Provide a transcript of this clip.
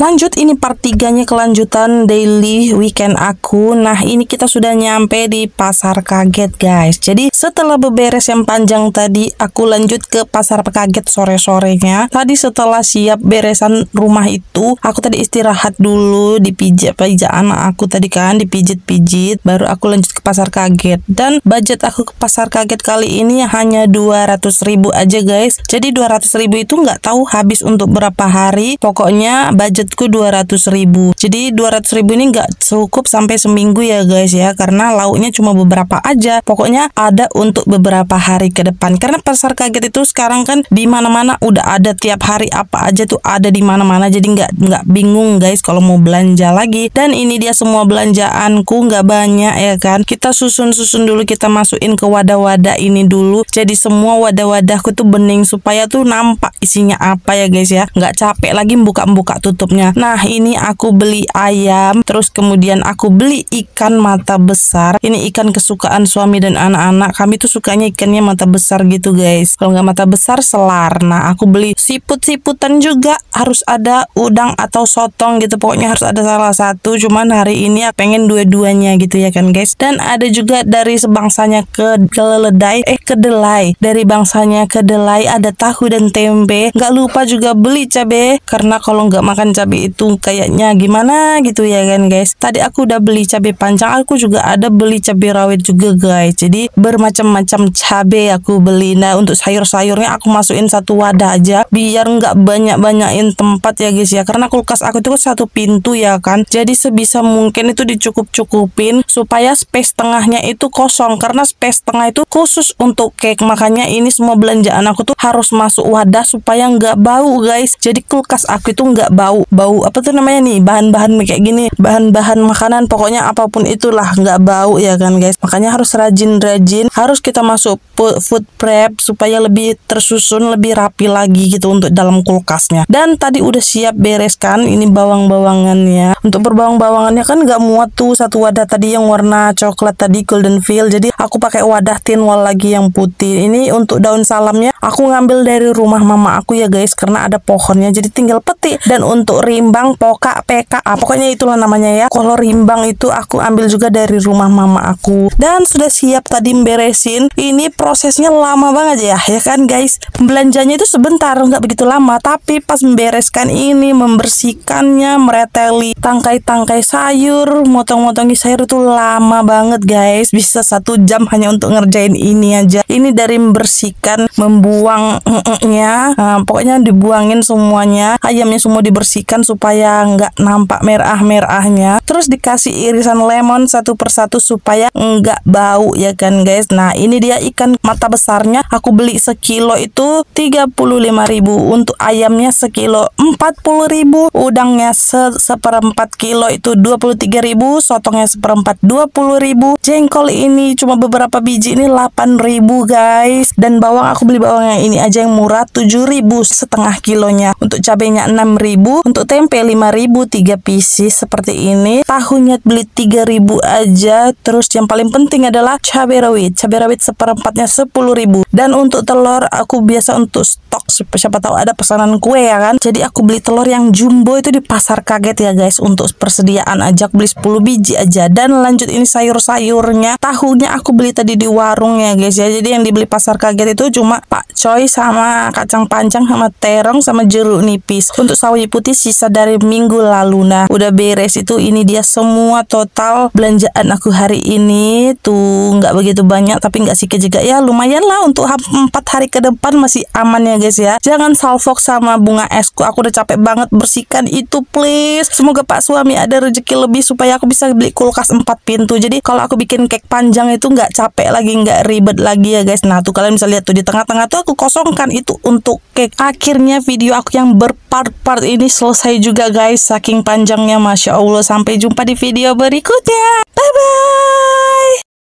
Lanjut, ini part 3-nya kelanjutan daily weekend aku. Nah, ini kita sudah nyampe di pasar kaget guys. Jadi setelah beberes yang panjang tadi, aku lanjut ke pasar kaget sore-sorenya. Tadi setelah siap beresan rumah itu, aku tadi istirahat dulu, dipijat anak aku tadi kan, dipijit-pijit, baru aku lanjut ke pasar kaget. Dan budget aku ke pasar kaget kali ini hanya 200.000 aja guys. Jadi 200.000 itu nggak tahu habis untuk berapa hari. Pokoknya budgetku 200.000. Jadi 200.000 ini nggak cukup sampai seminggu ya guys ya, karena lauknya cuma beberapa aja. Pokoknya ada untuk beberapa hari ke depan. Karena pasar kaget itu sekarang kan di mana-mana udah ada, tiap hari apa aja tuh ada di mana-mana. Jadi nggak bingung guys kalau mau belanja lagi. Dan ini dia semua belanjaanku, nggak banyak ya kan. Kita susun dulu, kita masukin ke wadah-wadah ini dulu. Jadi semua wadah-wadahku tuh bening supaya tuh nampak isinya apa ya guys ya. Nggak capek lagi buka tutupnya. Nah, ini aku beli ayam, terus kemudian aku beli ikan mata besar. Ini ikan kesukaan suami dan anak-anak. Kami tuh sukanya ikannya mata besar gitu guys. Kalau nggak mata besar, selar. Nah, aku beli siput-siputan juga. Harus ada udang atau sotong gitu. Pokoknya harus ada salah satu. Cuman hari ini pengen dua-duanya gitu ya kan guys. Dan ada juga dari sebangsanya kedelai. Dari bangsanya kedelai ada tahu dan tempe. Nggak lupa juga beli cabai. Karena kalau nggak makan cabai itu kayaknya gimana gitu ya kan guys. Tadi aku udah beli cabai panjang, aku juga ada beli cabai rawit juga guys. Jadi bermacam-macam cabai aku beli. Nah, untuk sayur-sayurnya aku masukin satu wadah aja biar nggak banyak-banyakin tempat ya guys ya. Karena kulkas aku itu kan satu pintu ya kan. Jadi sebisa mungkin itu dicukup-cukupin supaya space tengahnya itu kosong. Karena space tengah itu khusus untuk cake. Makanya ini semua belanjaan aku tuh harus masuk wadah supaya nggak bau guys. Jadi kulkas aku itu nggak bau apa tuh namanya nih, bahan-bahan kayak gini, bahan-bahan makanan, pokoknya apapun itulah nggak bau ya kan guys. Makanya harus rajin-rajin, harus kita masuk food prep supaya lebih tersusun, lebih rapi lagi gitu untuk dalam kulkasnya. Dan tadi udah siap bereskan ini bawang-bawangannya. Untuk berbawang-bawangannya kan nggak muat tuh satu wadah tadi yang warna coklat tadi, golden fill. Jadi aku pakai wadah tin wall lagi yang putih. Ini untuk daun salamnya aku ngambil dari rumah mama aku ya guys, karena ada pohonnya jadi tinggal petik. Dan untuk rimbang, PKA, pokoknya itulah namanya ya. Kalau rimbang itu aku ambil juga dari rumah mama aku. Dan sudah siap tadi beresin. Ini prosesnya lama banget ya kan guys. Belanjanya itu sebentar, nggak begitu lama. Tapi pas membereskan ini, membersihkannya, mereteli tangkai-tangkai sayur, motong-motongi sayur itu lama banget guys. Bisa 1 jam hanya untuk ngerjain ini aja. Ini dari membersihkan, membuangnya, pokoknya dibuangin semuanya. Ayamnya semua dibersihkan supaya nggak nampak merah-merahnya. Terus dikasih irisan lemon satu persatu supaya nggak bau ya kan guys. Nah, ini dia ikan mata besarnya. Aku beli sekilo itu 35.000. Untuk ayamnya sekilo 40.000. Udangnya seperempat kilo itu 23.000. Sotongnya seperempat 20.000. Jengkol ini cuma beberapa biji ini 8.000 guys. Dan bawang aku beli bawang yang ini aja yang murah 7.000 setengah kilonya. Untuk cabenya 6.000. Untuk tempe 5.000 3 pieces seperti ini. Tahunya beli 3.000 aja. Terus yang paling penting adalah cabai rawit seperempatnya 10.000. Dan untuk telur aku biasa untuk stok, siapa tahu ada pesanan kue ya kan. Jadi aku beli telur yang jumbo itu di pasar kaget ya guys. Untuk persediaan aja aku beli 10 biji aja. Dan lanjut ini sayur-sayurnya. Tahunya aku beli tadi di warung ya guys ya. Jadi yang dibeli pasar kaget itu cuma pakcoy sama kacang panjang sama terong sama jeruk nipis. Untuk sawi putih sisa dari minggu lalu. Nah, udah beres itu. Ini dia semua total belanjaan aku hari ini tuh. Nggak begitu banyak tapi nggak sedikit juga ya, lumayan lah untuk 4 hari ke depan masih aman ya guys ya. Jangan salfok sama bunga esku, aku udah capek banget bersihkan itu please. Semoga pak suami ada rezeki lebih supaya aku bisa beli kulkas 4 pintu. Jadi kalau aku bikin cake panjang itu nggak capek lagi, nggak ribet lagi ya guys. Nah tuh kalian bisa lihat tuh di tengah-tengah tuh aku kosongkan itu untuk cake. Akhirnya video aku yang berpart-part ini selesai juga guys, saking panjangnya masya Allah. Sampai jumpa di video berikutnya, bye bye.